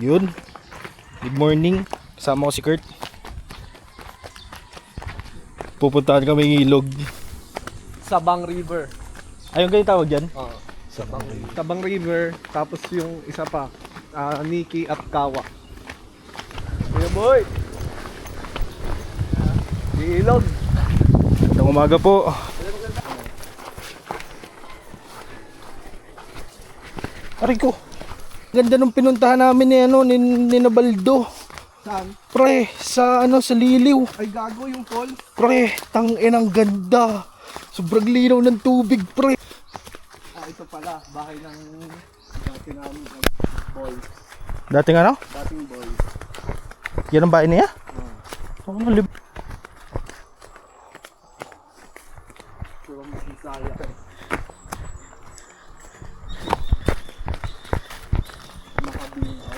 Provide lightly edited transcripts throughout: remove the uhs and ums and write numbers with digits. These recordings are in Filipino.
Yun. Good morning. Kasama ko si Kurt. Pupuntahan kami ng ilog. Sabang River. Ayun kayo tawag dyan? Oo. Sabang River. Tapos yung isa pa, Niki at Kawa. Kuya boy! Ilog. Itong umaga po. Aray ko. Ganda nung pinuntahan namin ni Nabaldo. Saan? Pre, sa sa Liliw. Ay gago yung fall. Pre, tangin ang ganda. Sobrang linaw ng tubig, pre. Ito pala, bahay ng dati namin boys. Dating ano? Dating boys. Yan ang bahay niya? Oo. Puro Bisaya. Nakabingaw.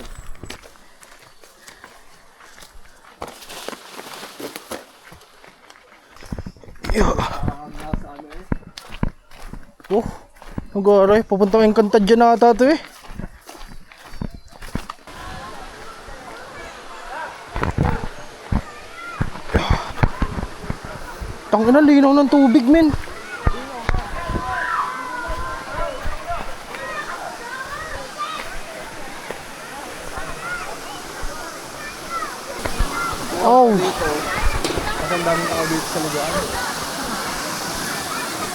Nasa ano Oh, mag-aaray. Papunta kayong kanta dyan na ata ito eh. Tangina, linaw ng tubig, men. Oh, dito. Kasi ang daming tao dito sa lugar.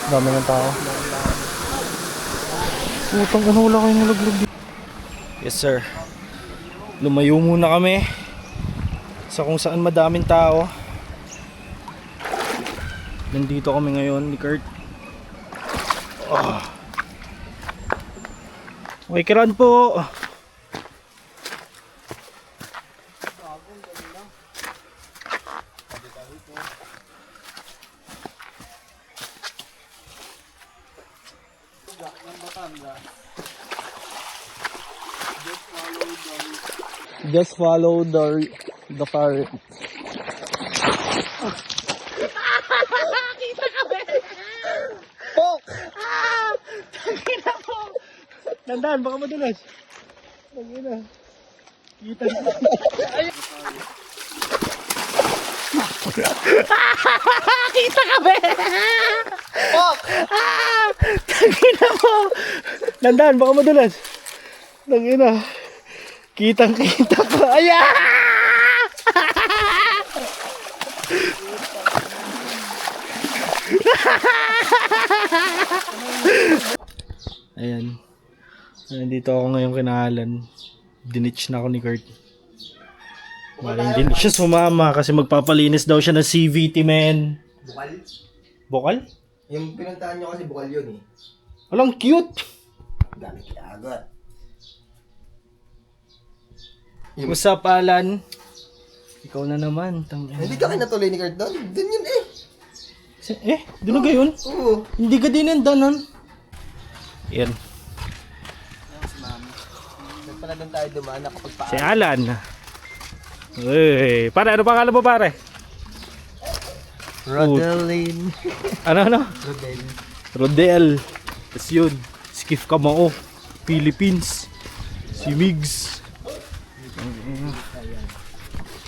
dami ng tao. Putang ina, wala kayong nalaglag dito. Yes sir. Lumayo muna kami sa kung saan madaming tao. Nandito kami ngayon ni Kurt. Okay, kiran po. Just follow the current. Kita kami! Pok! Tangina mo! Tandaan, baka madulas. Tangina. Kita. Kita kami! Pok! Tangina mo. Tandaan, baka madulas. Tangina. Kitang-kita pa. Ayan! Ayan. Nandito ako ngayon kinahalan. Dinitch na ako ni Kurt. Maring din siya sumama kasi magpapalinis daw siya ng CVT, men. Bukal? Bukal? Yung pinuntahan nyo kasi bukal yun eh. Walang cute. Dami kiagat. What's up, Alan? Ikaw na naman. Hindi ka kinatuloy ni Kurt doon? Doon yun eh. Doon na gayon? Oo. Hindi ka din yung danon. Yan. Doon pala doon tayo dumaan kapag Si Alan. Uy, pare, ano pangalan mo, pare? Rodeline. Ano? Rodel. Rodel. Tas yun. Skiff Kamao. Philippines. Si Migs.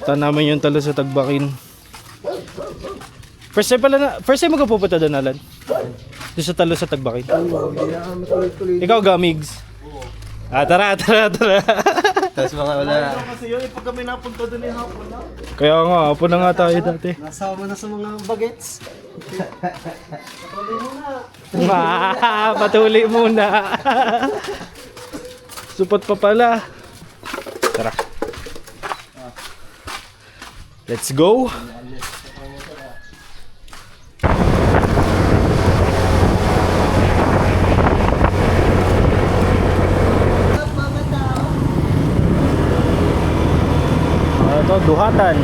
Ito namin yung talo sa Tagbakin. First time mo ka pupunta doon, Alan? Doon sa talo sa Tagbakin. Ikaw ga, Migs? Tara. Tapos mga wala. Kasi yun, pag kami napunta doon yung hapon na. Kaya nga, hapon na nga tayo dati. Nasama na sa mga bagets. Patuloy muna. Supot pa pala. Tara. Let's go. Ito, duhatan.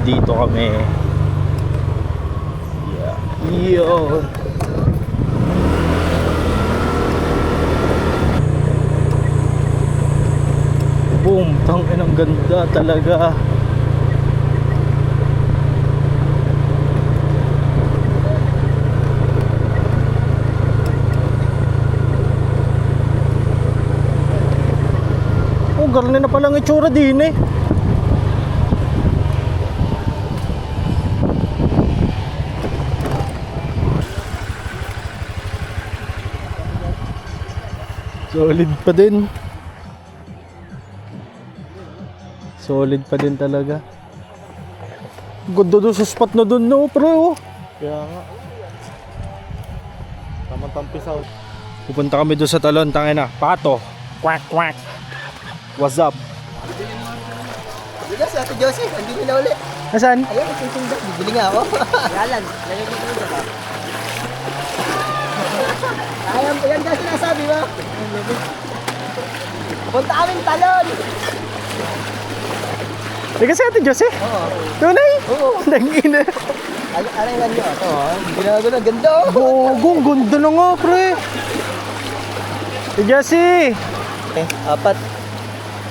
Dito kami. Yeah. Yun. Boom, tangin ang ganda talaga. Oh, garne na palang itsura din eh. Solid pa din. Solid pa din talaga. Ganda doon sa spot na doon, no, pre, oh. Kaya nga. Tamang pisaw. Pupunta kami doon sa talon, tangin na. Pato. Quack, quack. What's up? Bigas, Ate Josie, andun na ulit. Nasaan? Ayun, nagsisinda. Bibili nga ako. Yalan, lagay ko dito ba? Ayan, yan kasi sinasabi mo. Punta kami ng talon. Di kasi Ate Josie? Oo. Tunay? Oo. Nangina. Aray nga niyo. Ito, ginagawa na. Ganda, oh. Gogong, ganda na nga, pre. Ate Josie, Apat.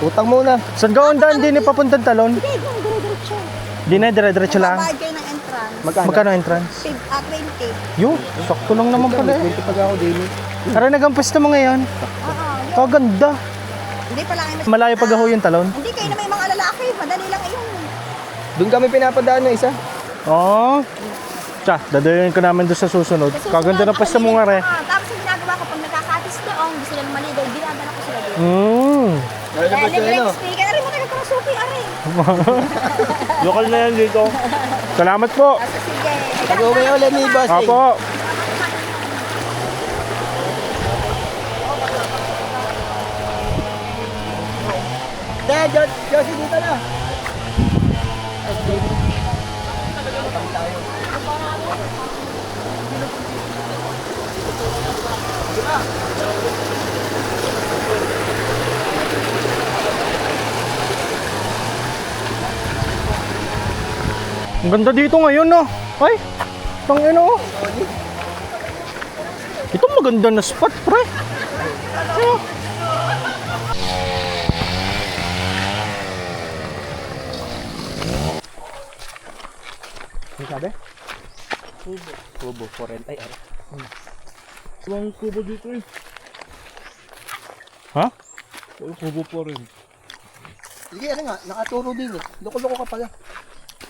Utang muna. saan ka ang daan din ipapuntang talon? Hindi, kung dire-diretso. Di na, dire-diretso lang. Babayad kayo ng entrance. Magkano entrance? 20. Yo, sakto lang naman pala eh. Pag ako din. Tara, nag-ampesta mo ngayon. Oo. Kaganda. Hindi pala kayo Malayo pag aho yung talon. Hindi kayo na may mga lalaki. Madali lang iyon. Doon kami pinapadaan ng isa. Oo. Tsa, dadayin ko namin doon sa susunod. Kaganda na pasta mo nga re. Tapos yung ginagawa ko, pag nagkakatis doon, gusto nila maligaw, dinadala ko sila doon. Lalo ba siya, ano? Speaker, aray mo tayo pangsuki, aray. Lokal na yan dito. Salamat po. Tapos sige. Pag-uwi ulit ni Boss. Apo. Josie, dito na. Ang ganda dito ngayon, no? Ay, tangin oh. Ito maganda na spot, pre. Ano? Ano sabi? Kubo. 40. Ay, ay. Walang kubo dito eh. Ha? Walang kubo po rin. Sige, ano nga, nakaturo din eh. Loko-loko ka pala.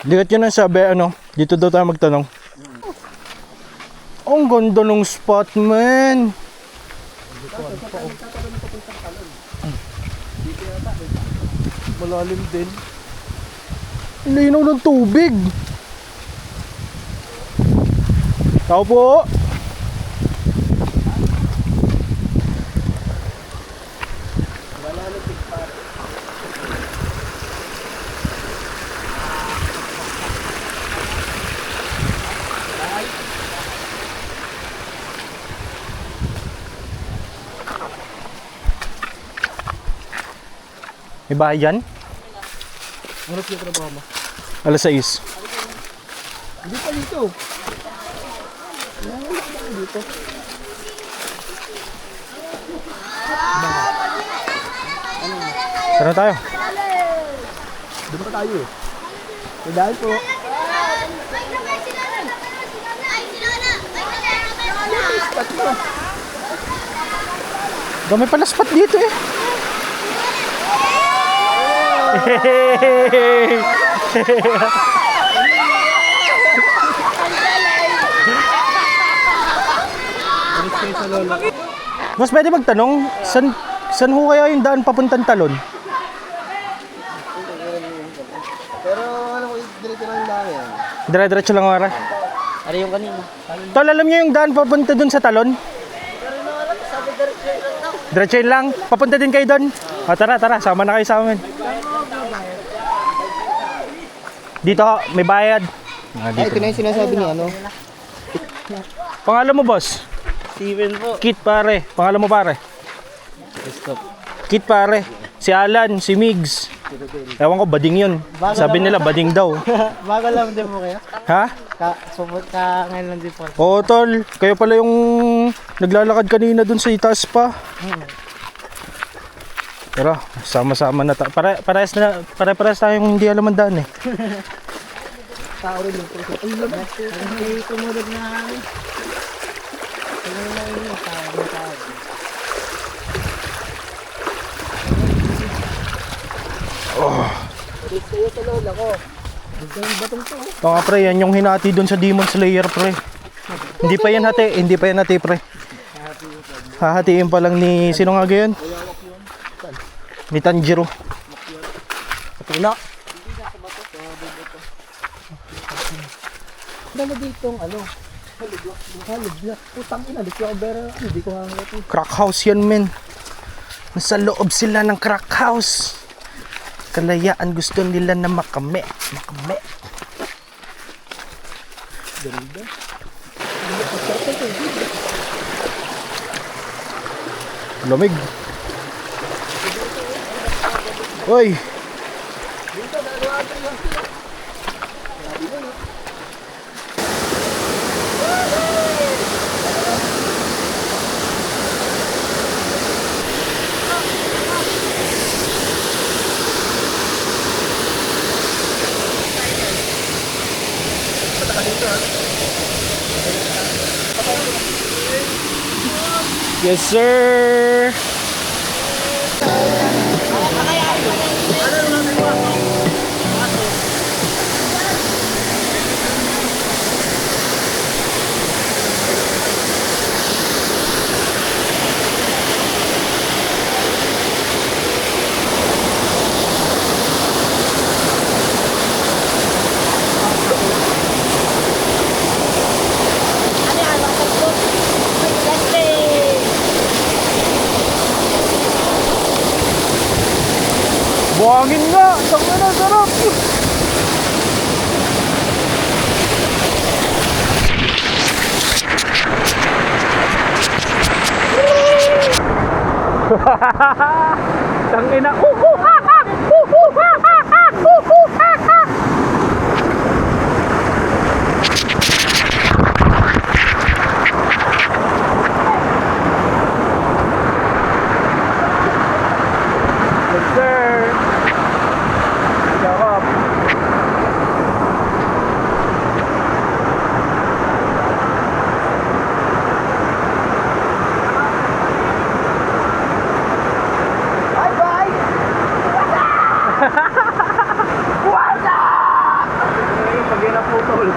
Likat yun ang sabi, ano? Dito daw tayo magtanong. Ang ganda ng spot, man. Malalim din. Linaw ng tubig. Tao po. May bahay dyan? Oras yung trabaho mo. Alas 6. Hindi pa dito. Tara tayo. Doon pa tayo eh. May dahil po. Spot mo. Dami pala spot dito eh. Mas pwede magtanong, saan ho kaya yung daan papuntang talon? Pero ano ko, diretso lang dami yan. Dire-diretso lang wala. Ano yung kanina? Tol, alam niyo yung daan papunta dun sa talon? Diretso yun lang. Papunta din kayo dun. O tara, sama na kayo sa amin. Dito, may bayad. Ay, ito na yung sinasabi niya, ano? Pangalan mo, boss? Steven po. Kit, pare. Pangalan mo, pare? Stop. Kit, pare. Si Alan, si Migs. Ewan ko, bading yun. Sabi nila, bading daw. Bago lang din po kayo. Ha? Ngayon lang din po. Oo, tol. Kayo pala yung naglalakad kanina dun sa itaas pa. Pero, sama-sama na tayo. Pare-parehas tayong hindi alam ang daan eh. Tao rin yung puso. Ay, lamig. May tumulog na kami. Tumulog na kami. Tawag. Kayo sa lola ko. Ito nga pre, yan yung hinati dun sa Demon Slayer pre. Hindi pa yan hati pre. Hahatiin pa lang ni, sino nga gayon? Ni Tanjiro. Patula. Dala dito ang ano. Halubyak. Putang ina. Di ko ang bera. Hindi ko nga nga ito. Crack house yan men. Nasa loob sila ng crack house. Kalayaan gusto nila na makame. Ganda. Lamig. Hoy. Yes, sir. Ano yan? Makapagpot. Kasi, Buhangin nga. Tangin na, sarap. Tangin na. Yes, sir. Sarap. Pag yan naputol.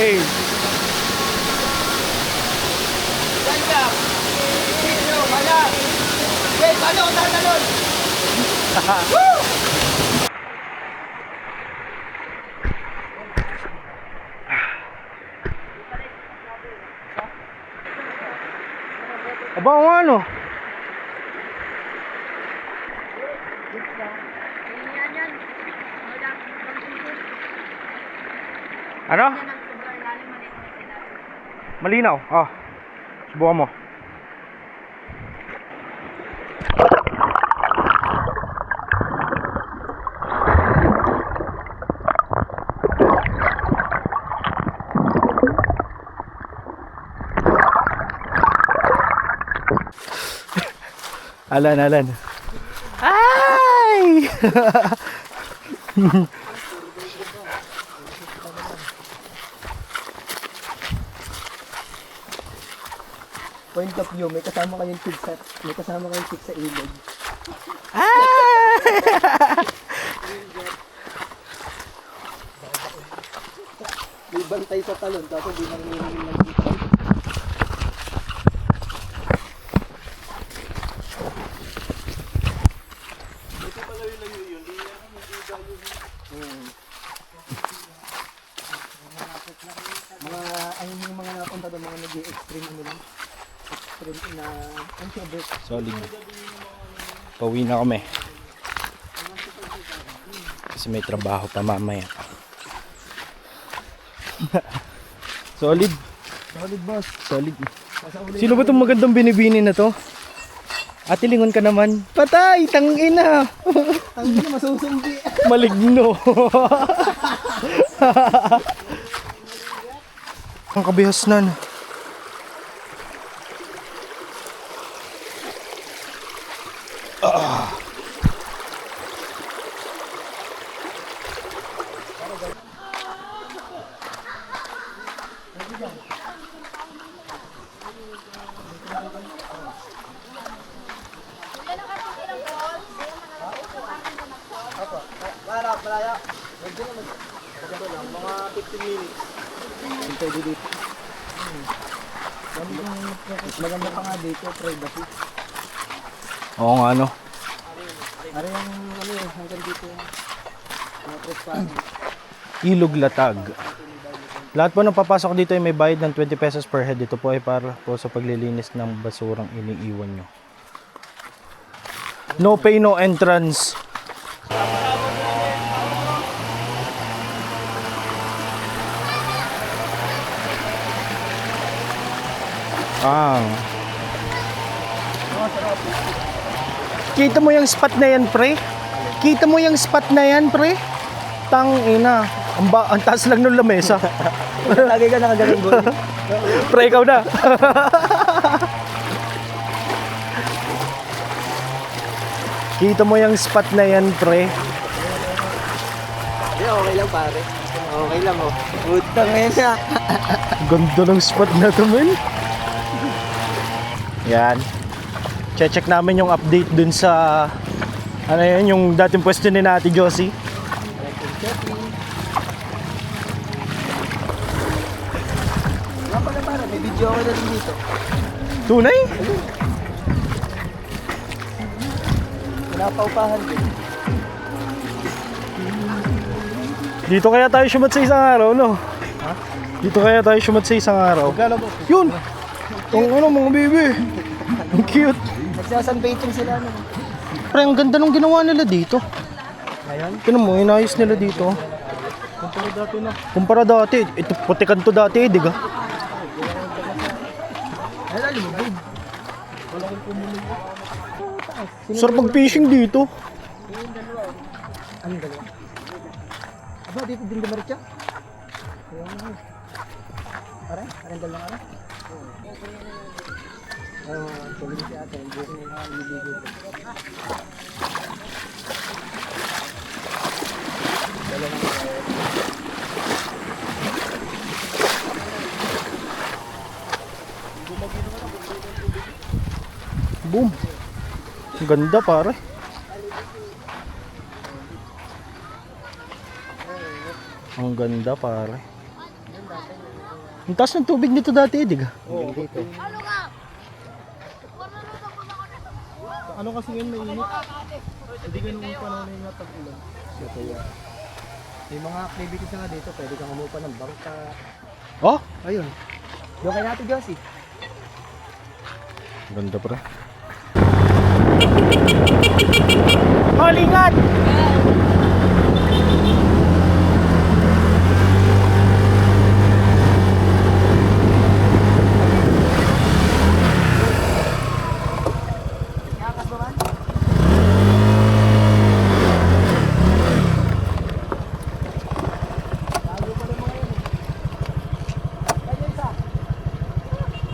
Hey. Aba ang ano? Ano? Malinaw. Ah. Subukan mo. Alan. Ay! Point of view, may kasama kayong chick sa ilog. May bantay sa talon, tapos di nang nagkita. Yung mga napunta doon, mga nag-extreme ano lang. Extreme na, introvert. Solid. Pauwi na kami. Kasi may trabaho pa mamaya. Solid. Solid boss. Solid. Sino ba itong magandang binibini na to? Ate, lingon ka naman. Patay! Tangina! Ang ina, masusumbi. Maligno. Ang kabihasnan. Malaya. Medyo naman. Ganito lang, mga 15 minutes. Pwede dito. Maganda pa nga dito, privacy. Oo nga, ano. Ano yung ano yun, hanggang dito. Mga trespassing. Ilog Latag. Lahat po ng papasok dito ay may bayad ng 20 pesos per head. Ito po ay para po sa paglilinis ng basurang iniiwan nyo. No pay, no entrance. Kita mo yung spot na yan, pre? Kita mo yung spot na yan, pre? Tangina. Ang taas lang ng lamesa. Lagi ka nakagaling boy. Pre, ikaw na. Kita mo yung spot na yan, pre? Hindi, okay lang pare. Okay lang oh. Utang ngayon siya. Ganda ng spot na to, man. Yan. Check namin yung update dun sa ano yun, yung dating pwesto ni Ate Josie. Nga pala pare, may video ako na din dito. Tunay? Pinapaupahan din. Dito kaya tayo shumat sa isang araw, no? Ha? Dito kaya tayo shumat sa isang araw. Yun! Ang ano, mga baby. Ang cute. Nagsasunbaiting sila no. Pre, ang ganda nung ginawa nila dito. Ayan. Tignan mo, inayos nila dito. Kumpara dati na. Kumpara dati, ito putikan to dati, diga. Ay, alam mo, babe. Sarap mag-fishing dito. Anong dalawa? Aba, dito din dumarit siya. Aray, anong dalawa aray? Tuloy si ate, yung buko niya na ibibigay. Boom. Ang ganda, pare. Ang ganda, pare. Ang taas ng tubig nito dati, diga. Oo, dito. Ano kasi ngayon mainit? Hindi ganun yung panahon na yung natag-ulan. So, kaya, may mga activities na nga dito, pwede kang umupa ng bangka. Oh, Ayun. Doon kay Ate Josie. ganda, pre. Malingat!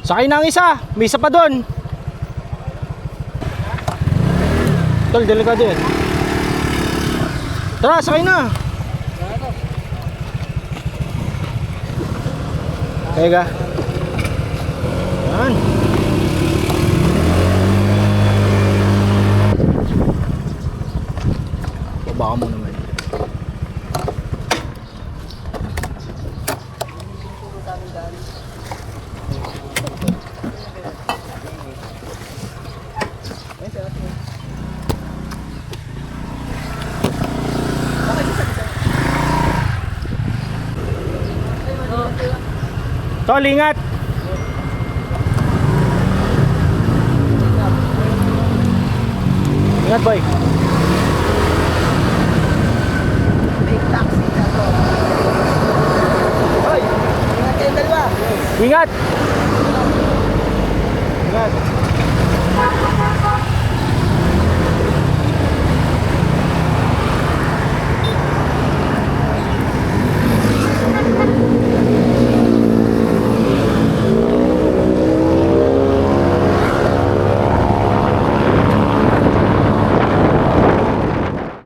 Sakay na ang isa, may isa pa doon. Tol, delikado yan. Tara, sakay na. Teka. Yan. Baba mo naman. Tol, ingat! Ingat, boy. May taxi na to. Hoy! Ingat kayo dalawa. Ingat! Ingat!